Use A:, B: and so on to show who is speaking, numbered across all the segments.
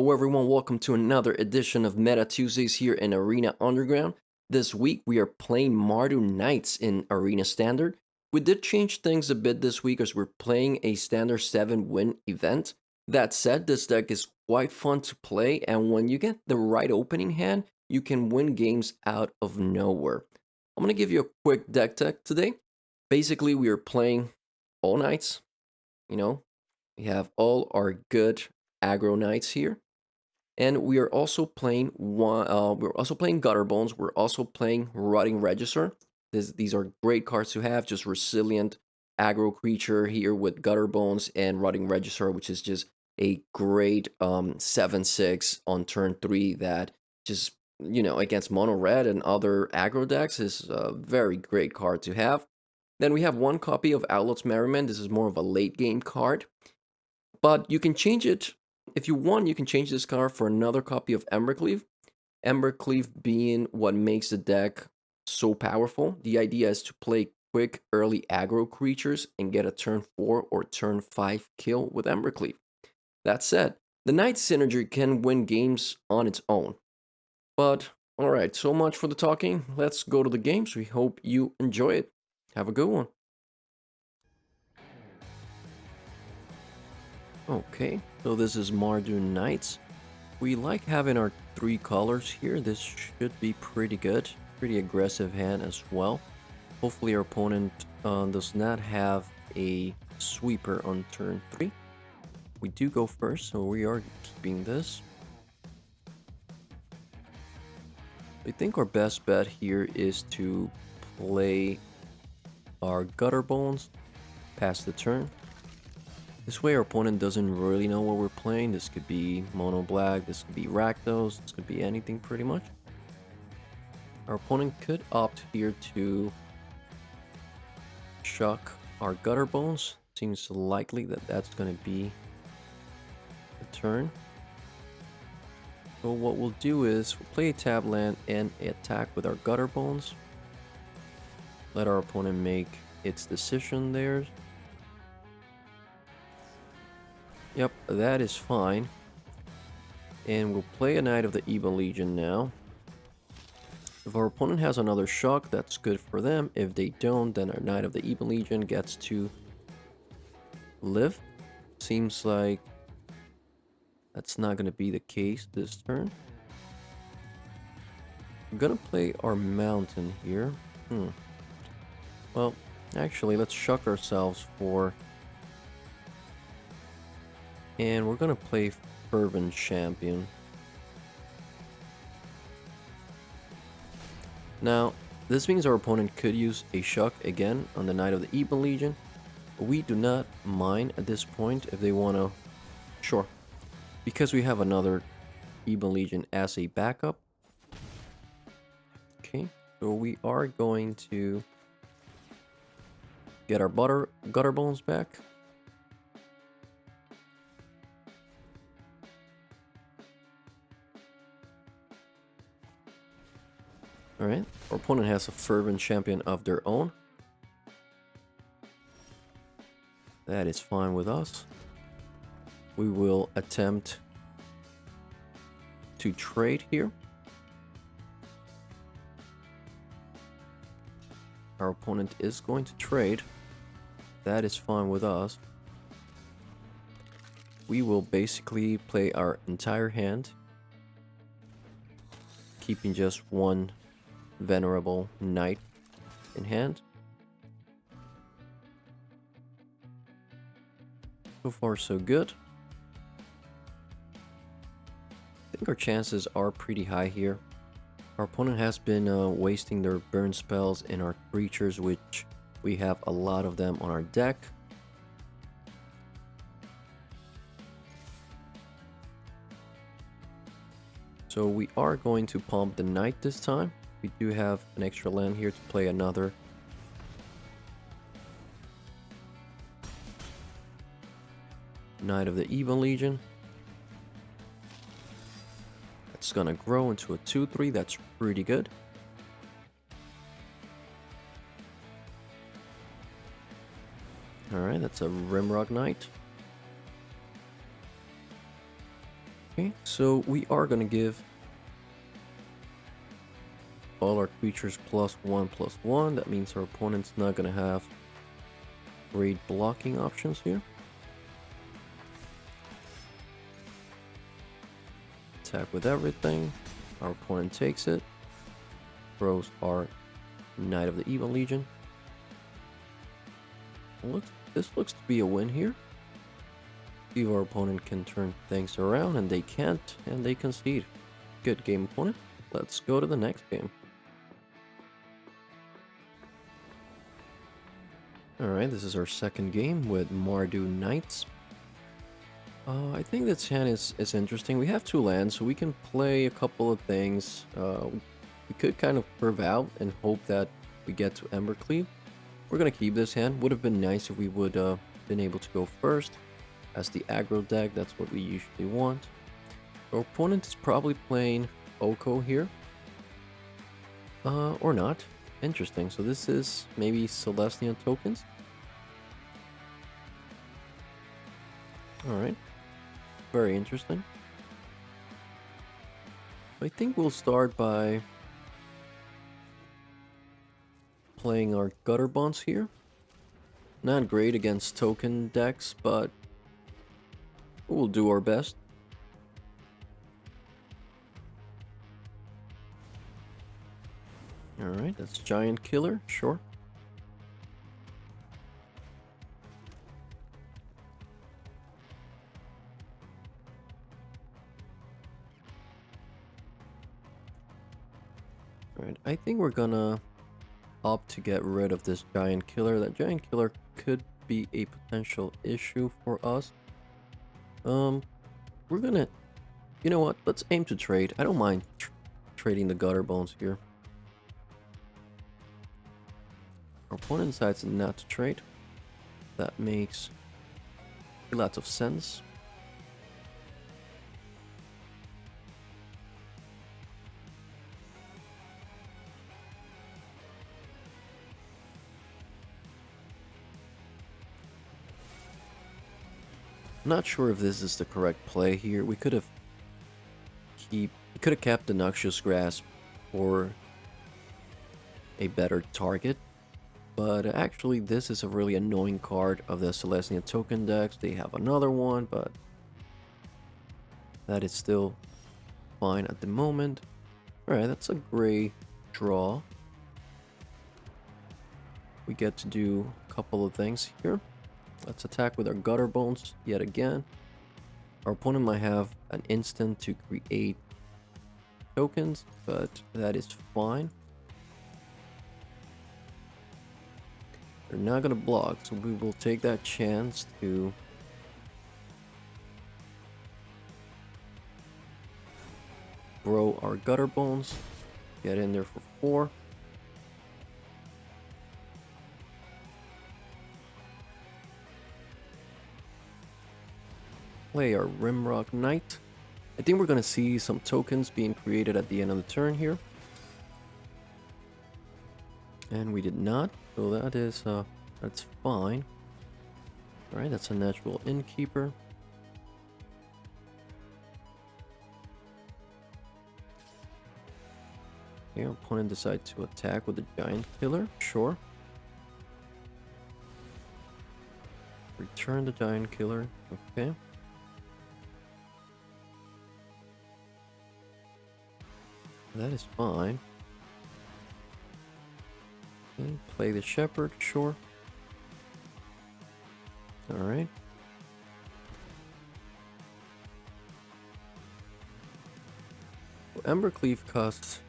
A: Hello everyone, welcome to another edition of Meta Tuesdays here in Arena Underground. This week we are playing Mardu Knights in Arena Standard. We did change things a bit this week as we're playing a Standard 7 win event. That said, this deck is quite fun to play, and when you get the right opening hand, you can win games out of nowhere. I'm going to give you a quick deck tech today. Basically, we are playing all knights. We have all our good aggro knights here. And we are also playing Gutter Bones. We're also playing Rotting Register. These are great cards to have. Just resilient aggro creature here with Gutter Bones and Rotting Register, which is just a great 7/6 on turn 3 that just against mono red and other aggro decks is a very great card to have. Then we have one copy of Outlaws Merriment. This is more of a late game card, but you can change it. If you want, you can change this card for another copy of Embercleave. Embercleave being what makes the deck so powerful. The idea is to play quick early aggro creatures and get a turn 4 or turn 5 kill with Embercleave. That said, the Knight synergy can win games on its own. But alright, so much for the talking. Let's go to the games. We hope you enjoy it. Have a good one. Okay, so this is Mardu Knights. We like having our 3 colors here. This should be pretty good. Pretty aggressive hand as well. Hopefully our opponent does not have a sweeper on turn 3. We do go first, so we are keeping this. I think our best bet here is to play our Gutter Bones, pass the turn. This way our opponent doesn't really know what we're playing. This could be mono black, this could be Rakdos, this could be anything pretty much. Our opponent could opt here to shock our Gutter Bones. Seems likely that that's going to be the turn. So what we'll do is we'll play a tap land and attack with our Gutter Bones. Let our opponent make its decision there. Yep, that is fine. And we'll play a Knight of the Evil Legion now. If our opponent has another shock, that's good for them. If they don't, then our Knight of the Evil Legion gets to live. Seems like that's not going to be the case this turn. I'm going to play our Mountain here. Well, actually, let's shock ourselves for... And we're going to play Fervent Champion. Now, this means our opponent could use a shock again on the Knight of the Evil Legion. But we do not mind at this point if they want to... Sure. Because we have another Evil Legion as a backup. Okay, so we are going to get our Gutter Bones back. Alright, our opponent has a Fervent Champion of their own. That is fine with us. We will attempt to trade here. Our opponent is going to trade. That is fine with us. We will basically play our entire hand, keeping just one Venerable Knight in hand. So far so good. I think our chances are pretty high here. Our opponent has been wasting their burn spells in our creatures, which we have a lot of them on our deck. So we are going to pump the Knight this time. We do have an extra land here to play another Knight of the Evil Legion. That's gonna grow into a 2/3. That's pretty good. Alright, that's a Rimrock Knight. Okay, so we are gonna give all our creatures +1/+1. That means our opponent's not gonna have great blocking options here. Attack with everything. Our opponent takes it. Throws our Knight of the Evil Legion. This looks to be a win here. See if our opponent can turn things around, and they can't, and they concede. Good game, opponent. Let's go to the next game. Alright, this is our second game with Mardu Knights. I think this hand is interesting. We have 2 lands, so we can play a couple of things. We could kind of curve out and hope that we get to Embercleave. We're gonna keep this hand. Would have been nice if we would been able to go first. As the aggro deck, that's what we usually want. Our opponent is probably playing Oko here. Or not. Interesting. So this is maybe Selesnya tokens. Alright. Very interesting. I think we'll start by playing our Gutter Bonds here. Not great against token decks, but we'll do our best. Alright, that's Giant Killer, sure. Alright, I think we're gonna opt to get rid of this Giant Killer. That Giant Killer could be a potential issue for us. We're gonna... You know what? Let's aim to trade. I don't mind trading the Gutter Bones here. Our opponent decides not to trade. That makes lots of sense. Not sure if this is the correct play here. We could have kept the Noxious Grasp for a better target. But actually, this is a really annoying card of the Selesnya token decks. They have another one, but that is still fine at the moment. Alright, that's a gray draw. We get to do a couple of things here. Let's attack with our Gutter Bones yet again. Our opponent might have an instant to create tokens, but that is fine. They're not going to block, so we will take that chance to grow our Gutter Bones. Get in there for 4. Play our Rimrock Knight. I think we're going to see some tokens being created at the end of the turn here. And we did not, so that is, that's fine. Alright, that's a natural Innkeeper. Okay, our opponent decides to attack with the Giant Killer, sure. Return the Giant Killer, okay. That is fine. Okay, play the Shepherd, sure. Alright. Well, Embercleave costs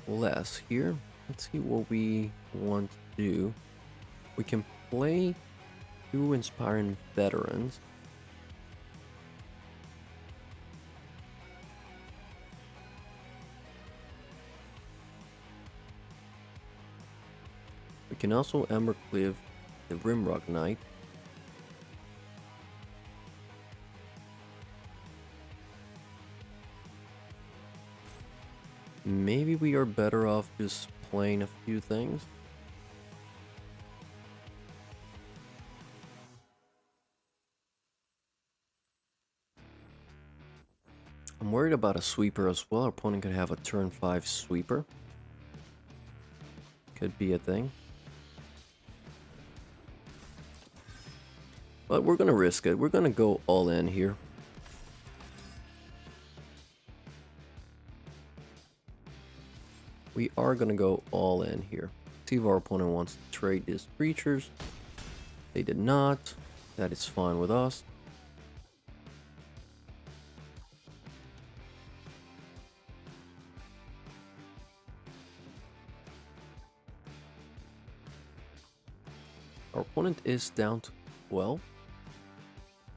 A: less here. Let's see what we want to do. We can play 2 Inspiring Veterans. We can also Embercleave the Rimrock Knight. Maybe we are better off just playing a few things. I'm worried about a sweeper as well. Our opponent could have a turn 5 sweeper. Could be a thing. But we're gonna risk it. We're gonna go all in here. We are gonna go all in here. See if our opponent wants to trade these creatures. They did not. That is fine with us. Our opponent is down to 12.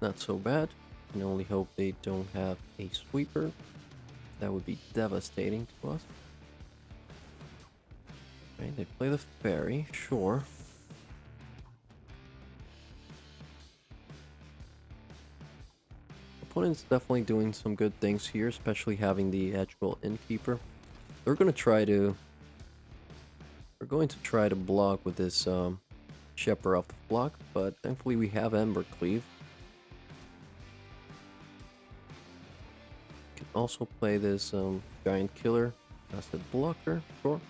A: Not so bad. Can only hope they don't have a sweeper. That would be devastating to us. Okay, they play the fairy, sure. Opponent's definitely doing some good things here, especially having the actual innkeeper. They're going to try to block with this shepherd off the block, but thankfully we have Embercleave. Can also play this giant killer as a blocker, sure.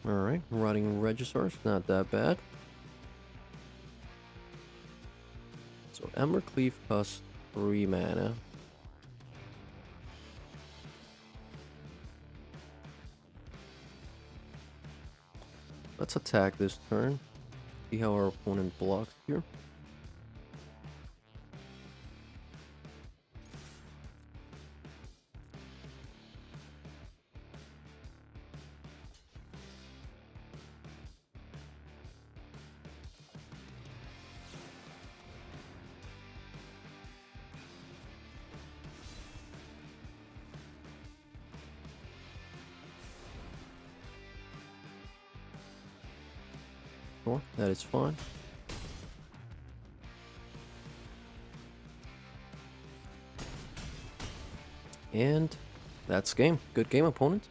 A: Alright, running Regisaur's not that bad. So Embercleave costs 3 mana. Let's attack this turn. See how our opponent blocks here. Sure, that is fine. And that's game. Good game, opponent.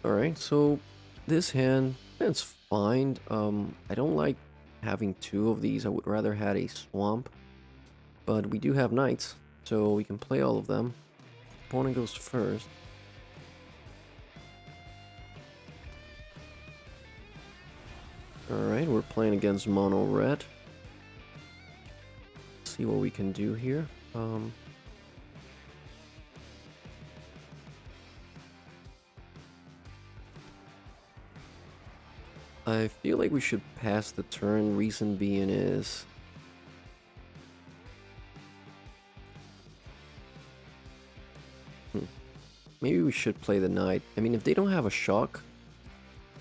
A: Alright, so this hand, it's fine. I don't like having 2 of these. I would rather have a swamp. But we do have knights, so we can play all of them. Opponent goes first. Alright, we're playing against mono red. See what we can do here. I feel like we should pass the turn. Reason being is maybe we should play the knight. I mean, if they don't have a shock,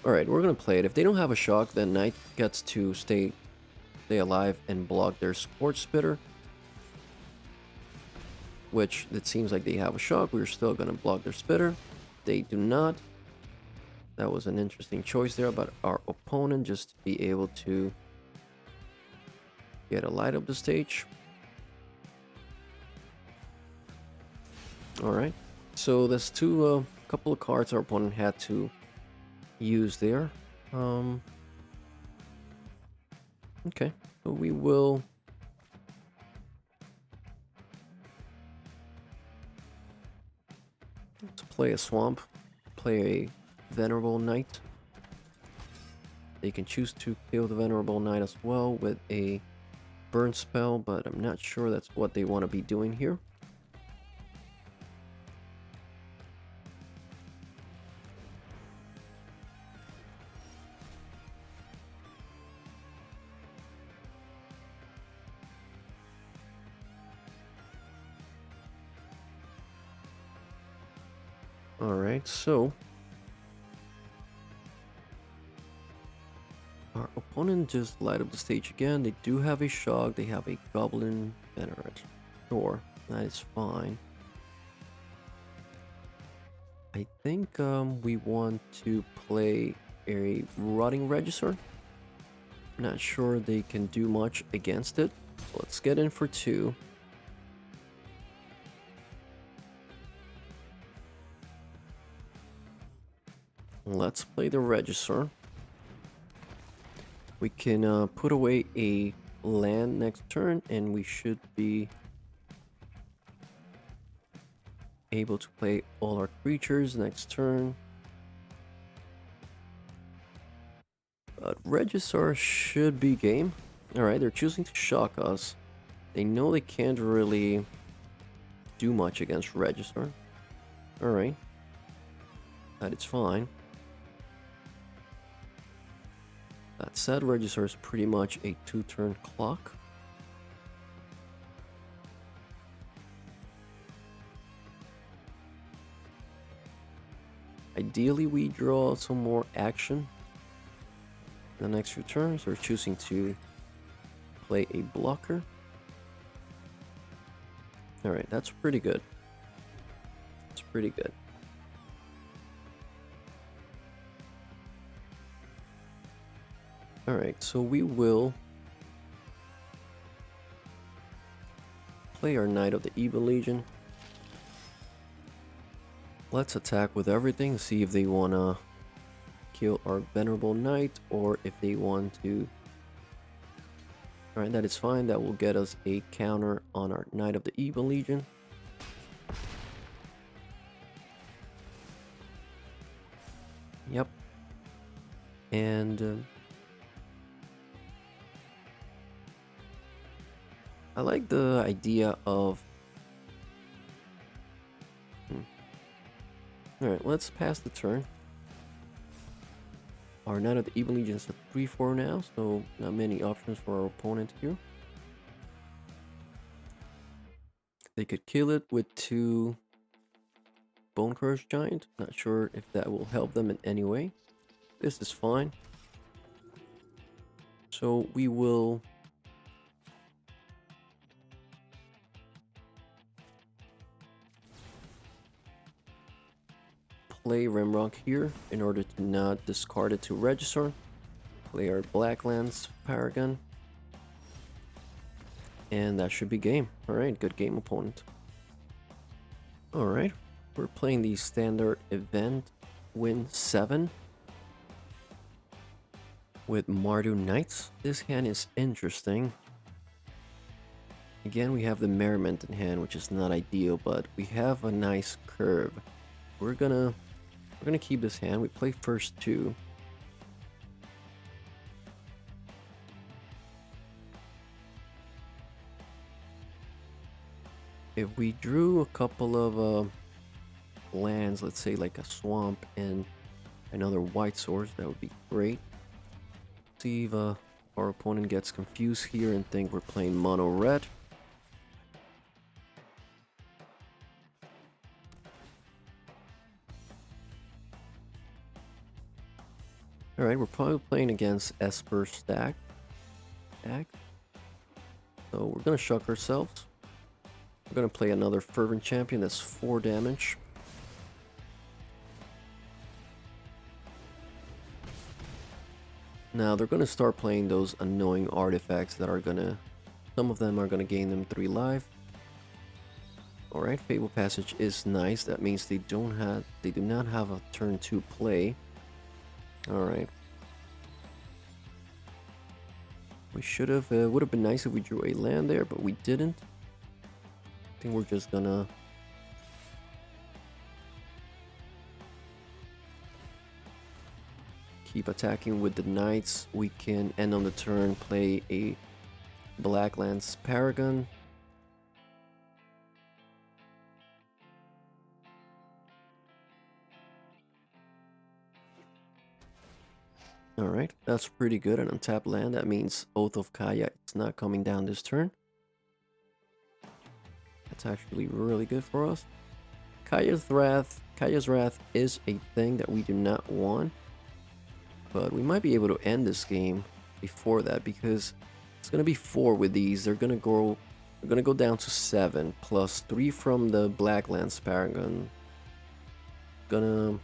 A: alright, we're gonna play it. If they don't have a shock, then knight gets to stay alive and block their Scorch Spitter. Which, it seems like they have a shock. We're still gonna block their Spitter. They do not. That was an interesting choice there, but our opponent just to be able to get a light up the stage. Alright, so there's couple of cards our opponent had to use there. Okay, so we will let's play a swamp, play a Venerable Knight. They can choose to kill the Venerable Knight as well with a burn spell, but I'm not sure that's what they want to be doing here. Alright, so our opponent just light up the stage again. They do have a shock. They have a Goblin Venerate. Sure, that is fine. I think we want to play a Rotting Regisaur. Not sure they can do much against it. So let's get in for 2. Let's play the Regisaur. We can put away a land next turn, and we should be able to play all our creatures next turn. But Regisaur should be game. Alright, they're choosing to shock us. They know they can't really do much against Regisaur. Alright. That is fine. That said, Regisaur is pretty much a 2-turn clock. Ideally, we draw some more action in the next few turns. We're choosing to play a blocker. Alright, that's pretty good. It's pretty good. Alright, so we will play our Knight of the Evil Legion. Let's attack with everything, see if they want to kill our Venerable Knight or if they want to. Alright, that is fine. That will get us a counter on our Knight of the Evil Legion. Yep. And I like the idea of... Alright, let's pass the turn. Our Knight of the Evil Legion is at 3-4 now, so not many options for our opponent here. They could kill it with 2 Bone Curse Giant. Not sure if that will help them in any way. This is fine. So we will... play Rimrock here in order to not discard it to Regisaur. Play our Blacklands Paragon. And that should be game. Alright, good game, opponent. Alright, we're playing the standard event win 7 with Mardu Knights. This hand is interesting. Again, we have the Merriment in hand, which is not ideal, but we have a nice curve. We're gonna keep this hand. We play first 2. If we drew a couple of lands, let's say like a swamp and another white source, that would be great. See if our opponent gets confused here and think we're playing mono red. Alright, we're probably playing against Esper Stax. So we're gonna shock ourselves. We're gonna play another Fervent Champion, that's 4 damage. Now they're gonna start playing those annoying artifacts that are gonna... some of them are gonna gain them 3 life. Alright, Fable Passage is nice. That means they do not have a turn 2 play. Alright. We should have, would have been nice if we drew a land there, but we didn't. I think we're just gonna... keep attacking with the Knights. We can end on the turn, play a Blacklands Paragon. Alright, that's pretty good. An untapped land. That means Oath of Kaya is not coming down this turn. That's actually really good for us. Kaya's Wrath is a thing that we do not want. But we might be able to end this game before that, because it's gonna be 4 with these. They're gonna go down to 7 plus 3 from the Blacklands Paragon. Gonna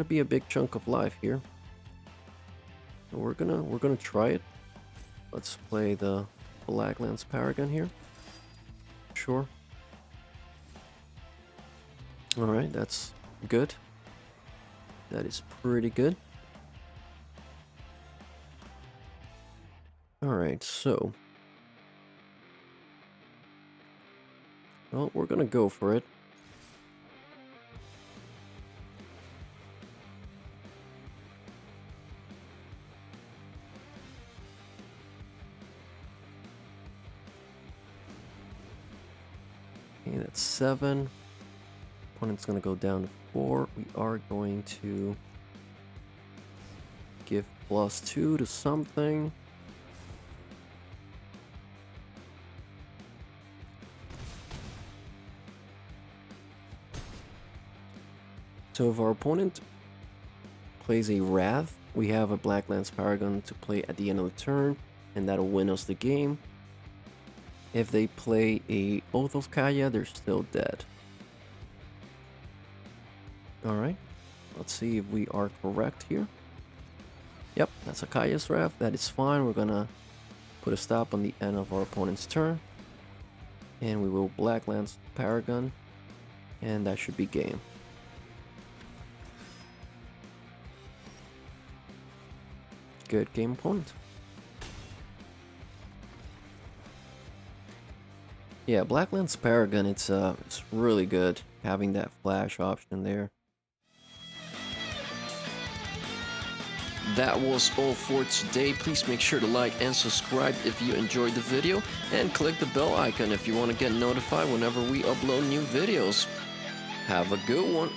A: be a big chunk of life here. So we're gonna try it. Let's play the Blacklands Paragon here. Sure. Alright, that's good. That is pretty good. Alright, so... well, we're gonna go for it. Okay, that's 7. Opponent's gonna go down to 4. We are going to give +2 to something. So if our opponent plays a Wrath, we have a Black Lance Paragon to play at the end of the turn, and that'll win us the game. If they play a Oath of Kaya, they're still dead. Alright, let's see if we are correct here. Yep, that's a Kaya's Wrath. That is fine. We're gonna put a stop on the end of our opponent's turn. And we will Black Lance Paragon. And that should be game. Good game, opponent. Yeah, Black Lance Paragon, it's really good having that flash option there. That was all for today. Please make sure to like and subscribe if you enjoyed the video, and click the bell icon if you want to get notified whenever we upload new videos. Have a good one.